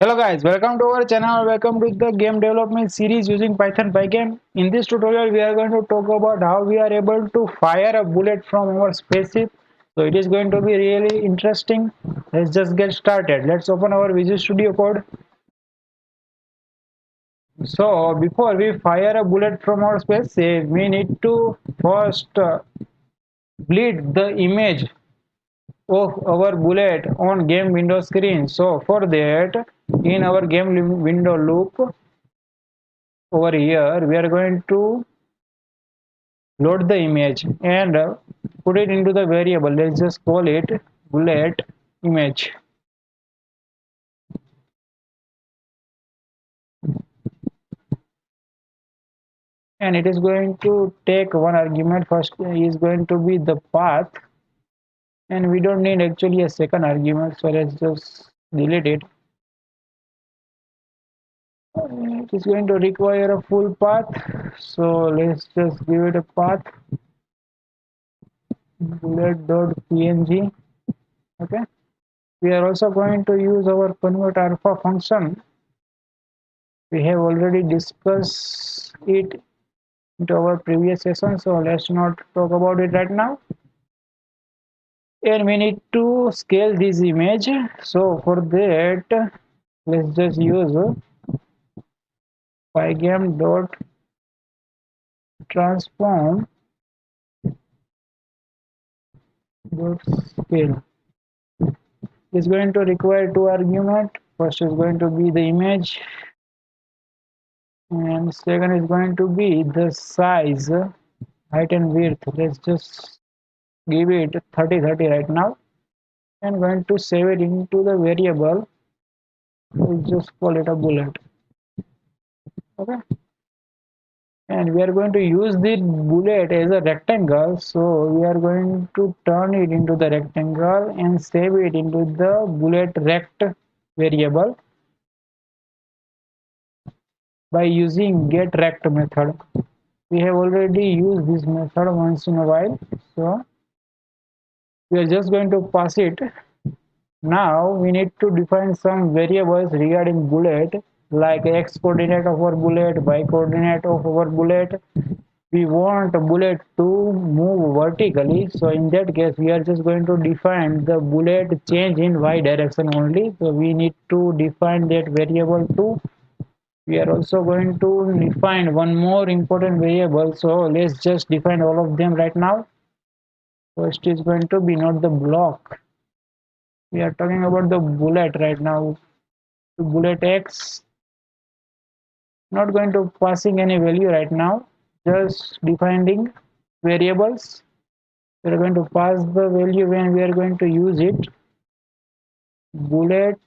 Hello guys, welcome to our channel. Welcome to the game development series using Python Pygame. In this tutorial, we are going to talk about how we are able to fire a bullet from our spaceship. So it is going to be really interesting. Let's just get started. Let's open our Visual Studio Code. So before we fire a bullet from our spaceship, we need to first bleed the image of our bullet on game window screen. So for that, in our game window loop, over here we are going to load the image and put it into the variable. Let's just call it bullet image, and it is going to take one argument. First is going to be the path, and we don't need actually a second argument, so let's just delete it. It is going to require a full path, so let's just give it a path bullet.png. Okay, we are also going to use our convert alpha function. We have already discussed it into our previous session, so let's not talk about it right now. And we need to scale this image, so for that let's just use pygame dot transform dot scale. It's going to require two arguments. First is going to be the image, and second is going to be the size, height and width. Let's just give it 30 right now, and going to save it into the variable. We'll just call it a bullet. Okay, and we are going to use the bullet as a rectangle, so we are going to turn it into the rectangle and save it into the bullet rect variable by using get rect method. We have already used this method once in a while, so we are just going to pass it. Now we need to define some variables regarding bullet, like x coordinate of our bullet, y coordinate of our bullet. We want a bullet to move vertically, so in that case we are just going to define the bullet change in y direction only. So we need to define that variable too. We are also going to define one more important variable, so let's just define all of them right now. First is going to be not the block. We are talking about the bullet right now. Bullet x, not going to passing any value right now, just defining variables. We are going to pass the value when we are going to use it. Bullet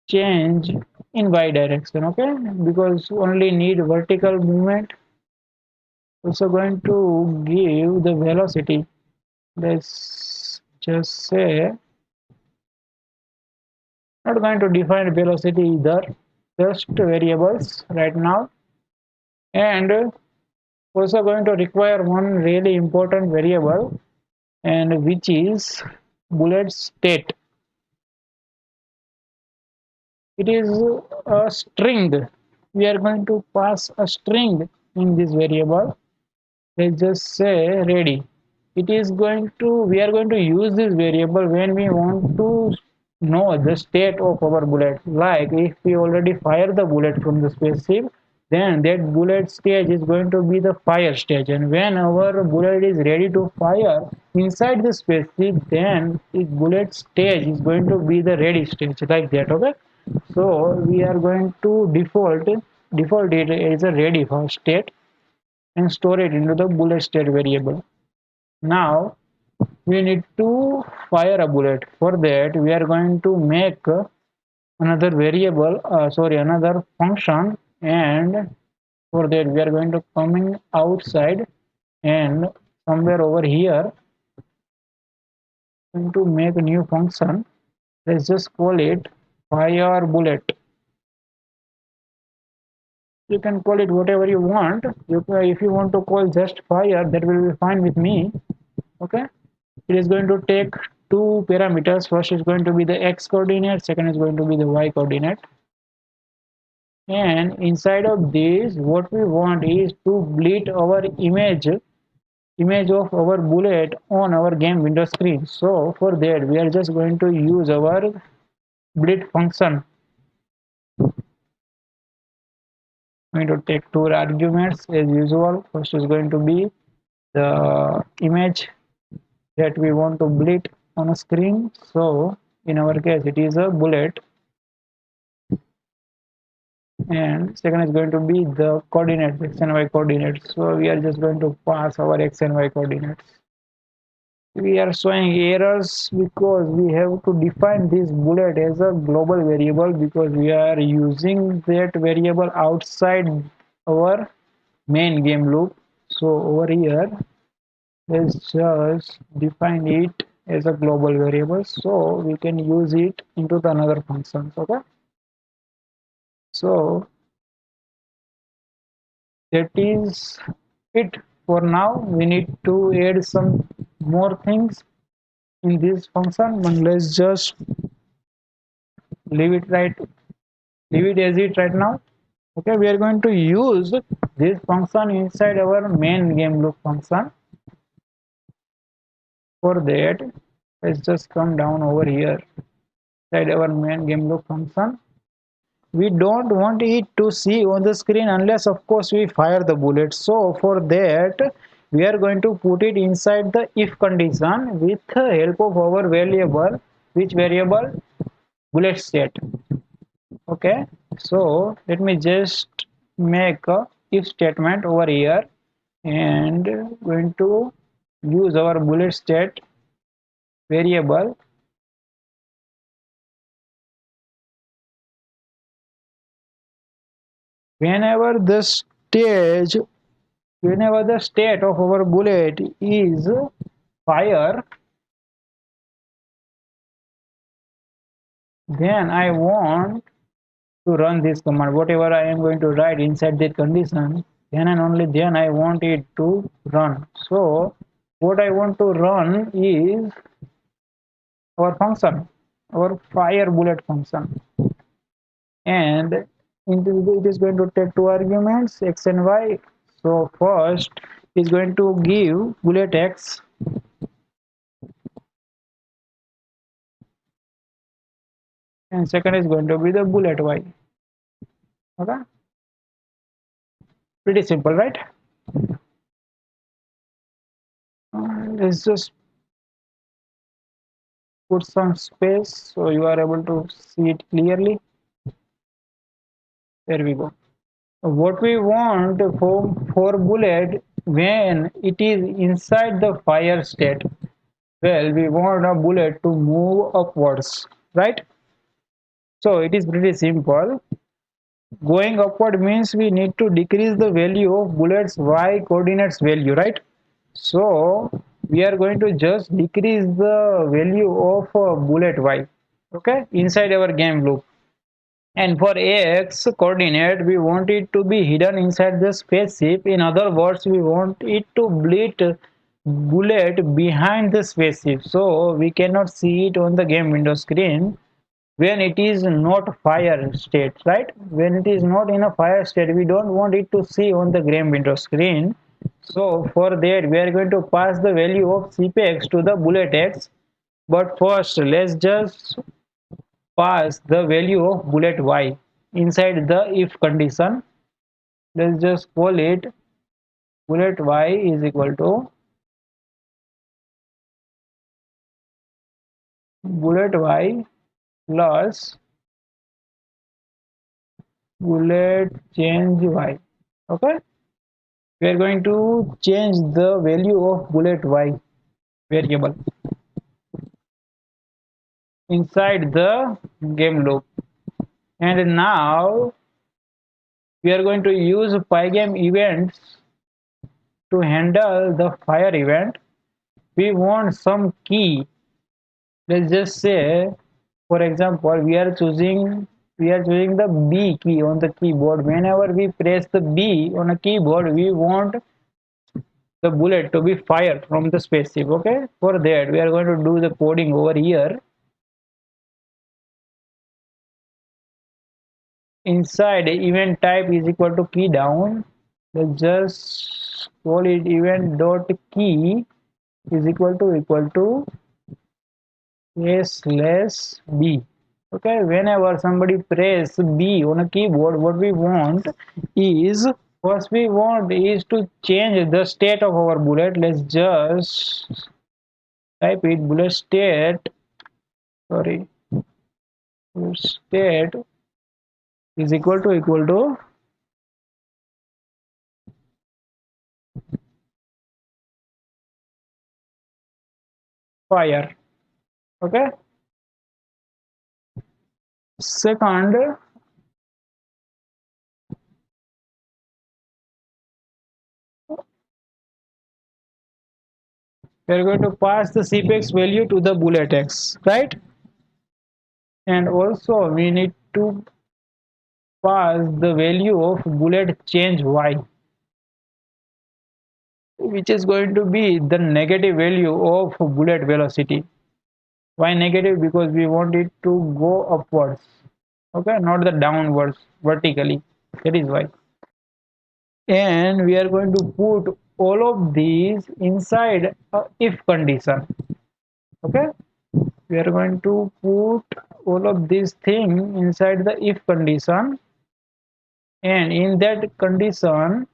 change in y direction, okay, because only need vertical movement. Also going to give the velocity. Let's just say, not going to define velocity either, just variables right now. And also going to require one really important variable, and which is bullet state. It is a string. We are going to pass a string in this variable. Let's just say ready. It is going to, we are going to use this variable when we want to know the state of our bullet. Like if we already fire the bullet from the spaceship, then that bullet stage is going to be the fire stage, and when our bullet is ready to fire inside the spaceship, then the bullet stage is going to be the ready stage, like that. Okay, so we are going to default it as a ready for state and store it into the bullet state variable. Now we need to fire a bullet. For that we are going to make another variable, another function, and for that we are going to coming outside, and somewhere over here going to make a new function. Let's just call it fire bullet. You can call it whatever you want. If you want to call just fire, that will be fine with me. Okay, it is going to take two parameters. First is going to be the x coordinate, second is going to be the y coordinate. And inside of this, what we want is to bleed our image of our bullet on our game window screen. So for that, we are just going to use our bleed function. I'm going to take two arguments as usual. First is going to be the image that we want to bleed on a screen. So in our case, it is a bullet. And second is going to be the coordinates, x and y coordinates. So we are just going to pass our x and y coordinates. We are showing errors because we have to define this bullet as a global variable, because we are using that variable outside our main game loop. So over here, let's just define it as a global variable so we can use it into the another functions. Okay, so that is it for now. We need to add some more things in this function, but let's just leave it as it right now. Okay, we are going to use this function inside our main game loop function. For that, let's just come down over here inside our main game loop function. We don't want it to see on the screen unless of course we fire the bullet. So for that, we are going to put it inside the if condition with the help of our variable. Which variable? Bullet state. Okay, so let me just make a if statement over here, and going to use our bullet state variable. Whenever the state of our bullet is fire, then I want to run this command. Whatever I am going to write inside that condition, then and only then I want it to run. So what I want to run is our function, our fire bullet function, and it is going to take two arguments, x and y. So first is going to give bullet x, and second is going to be the bullet y. Okay, pretty simple, right? Let's just put some space so you are able to see it clearly. There we go. What we want for bullet when it is inside the fire state, well, we want a bullet to move upwards, right? So it is pretty simple. Going upward means we need to decrease the value of bullet's y coordinates value, right? So we are going to just decrease the value of bullet y, okay, inside our game loop. And for x coordinate, we want it to be hidden inside the spaceship. In other words, we want it to bleed bullet behind the spaceship, so we cannot see it on the game window screen when it is not fire state, right? When it is not in a fire state, we don't want it to see on the game window screen. So for that, we are going to pass the value of cpx to the bullet x. But first, let's just pass the value of bullet y inside the if condition. Let's just call it bullet y is equal to bullet y plus bullet change y. Okay, we are going to change the value of bullet y variable inside the game loop. And now we are going to use Pygame events to handle the fire event. We want some key. Let's just say, for example, we are choosing the B key on the keyboard. Whenever we press the B on a keyboard, we want the bullet to be fired from the spaceship. Okay, for that we are going to do the coding over here. Inside event type is equal to key down. Let's just call it event dot key is equal to a slash b. Okay, whenever somebody press b on a keyboard, what we want is, first we want is to change the state of our bullet. Let's just type it bullet state, sorry, bullet state is equal to fire. Okay, second we are going to pass the cpex value to the bullet x, right? And also we need to pass the value of bullet change y, which is going to be the negative value of bullet velocity. Why negative? Because we want it to go upwards, okay, not the downwards vertically. That is why. And we are going to put all of these inside a if condition. Okay, we are going to put all of these things inside the if condition, and in that condition,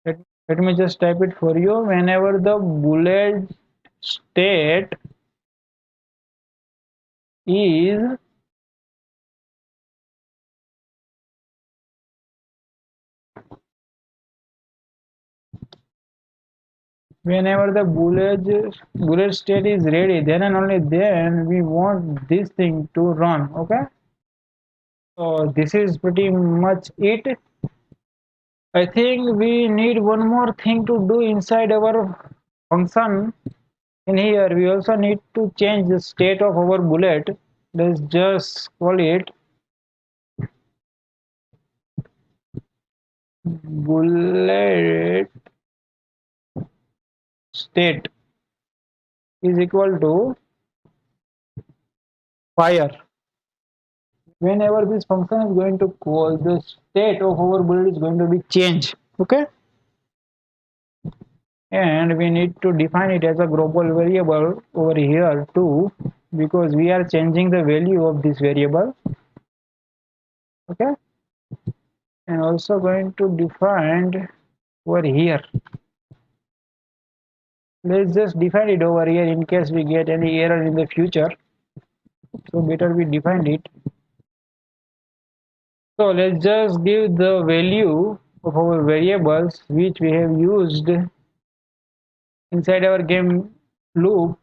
let me just type it for you. Whenever the bullet state is whenever the bullet state is ready, then and only then we want this thing to run. Okay, so this is pretty much it. I think we need one more thing to do inside our function. In here we also need to change the state of our bullet. Let's just call it bullet state is equal to fire. Whenever this function is going to call, the state of our bullet is going to be changed. Okay, and we need to define it as a global variable over here too, because we are changing the value of this variable. Okay, and also going to define over here. Let's just define it over here in case we get any error in the future, so better we define it. So let's just give the value of our variables which we have used inside our game loop.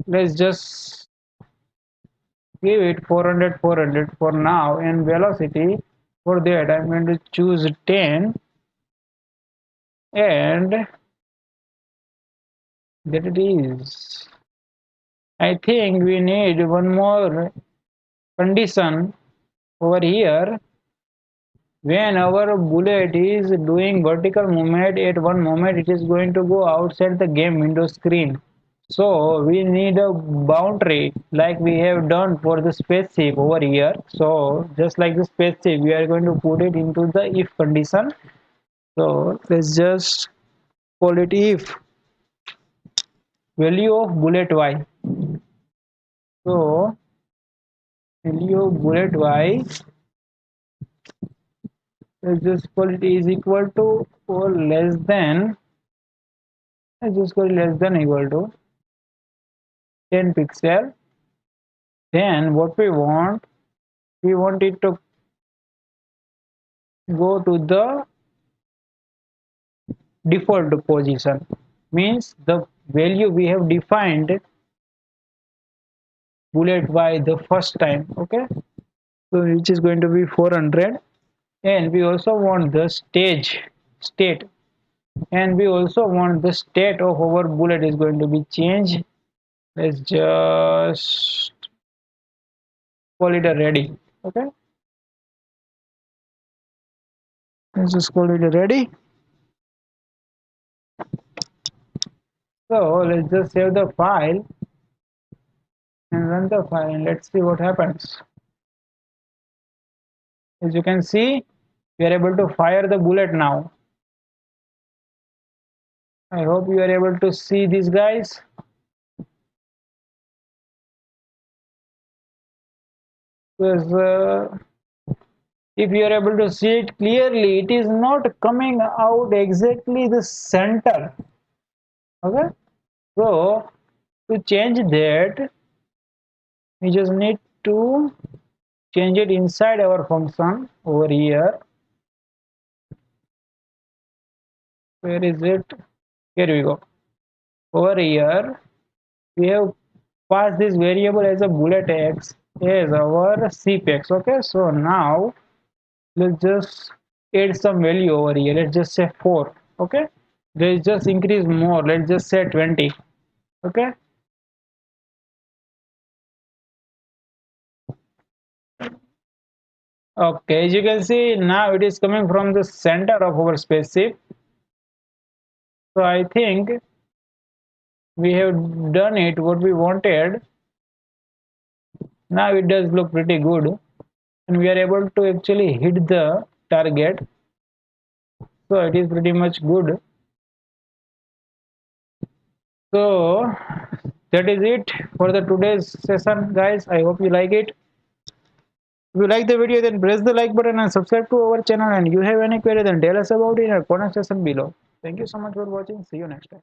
Let's just give it 400 400 for now, and velocity for that I'm going to choose 10, and that it is. I think we need one more condition over here. When our bullet is doing vertical movement, at one moment it is going to go outside the game window screen. So we need a boundary like we have done for the spaceship over here. So just like the spaceship, we are going to put it into the if condition. So let's just call it if value of bullet y. So value of bullet y, let's just call it is equal to or less than, let's just call it less than equal to 10 pixel. Then what we want it to go to the default position, means the value we have defined bullet y the first time. Okay, so which is going to be 400, and we also want the state, and we also want the state of our bullet is going to be changed. Let's just call it a ready. Okay, let's just call it a ready. So let's just save the file and run the file and let's see what happens. As you can see, we are able to fire the bullet now. I hope you are able to see these guys. Because if you are able to see it clearly, it is not coming out exactly the center. Okay, so to change that, we just need to change it inside our function over here. Where is it? Here we go. Over here, we have passed this variable as a bullet x as our cpex. Okay, so now let's just add some value over here. Let's just say 4. Okay, let's just increase more. Let's just say 20. Okay, okay, as you can see, now it is coming from the center of our spaceship. So I think we have done it what we wanted. Now it does look pretty good and we are able to actually hit the target. So it is pretty much good. So that is it for the today's session, guys. I hope you like it. If you like the video, then press the like button and subscribe to our channel. And you have any query, then tell us about it in our comment section below. Thank you so much for watching. See you next time.